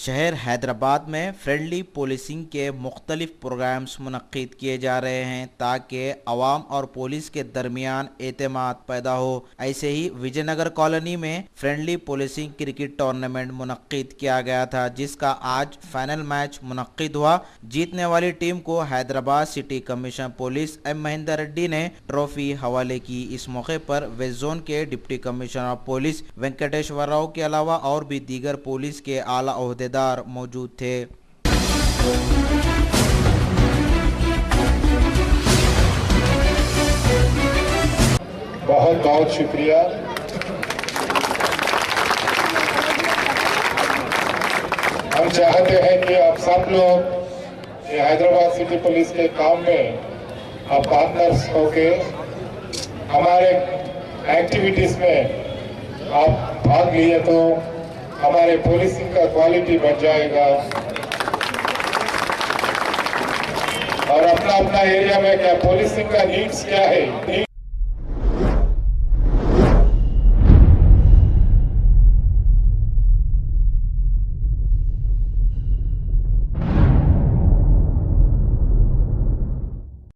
शहर हैदराबाद में friendly policing के मुख्तलिफ प्रोग्राम्स मुनक्किद किए जा रहे हैं ताकि अवाम और पुलिस के दरमियान एतमाद पैदा हो। ऐसे ही विजयनगर कॉलोनी में फ्रेंडली पुलिसिंग क्रिकेट टूर्नामेंट मुनक्किद किया गया था, जिसका आज फाइनल मैच मुनक्किद हुआ। जीतने वाली टीम को Hyderabad city commissioner police M Mahender Reddy ने ट्रॉफी हवाले की। इस मौके पर वेस्ट जोन के deputy commissioner of police Venkateshwar Rao के अलावा और भी दीगर पुलिस के आला ओहदेदार मौजूद थे। बहुत बहुत शुक्रिया। हम चाहते हैं कि आप सब लोग हैदराबाद सिटी पुलिस के काम में आप पार्टनर्स होके हमारे एक्टिविटीज में आप भाग लिए तो हमारे पुलिसिंग का क्वालिटी बढ़ जाएगा। और अपना अपना एरिया में क्या पुलिसिंग का नीड्स क्या है,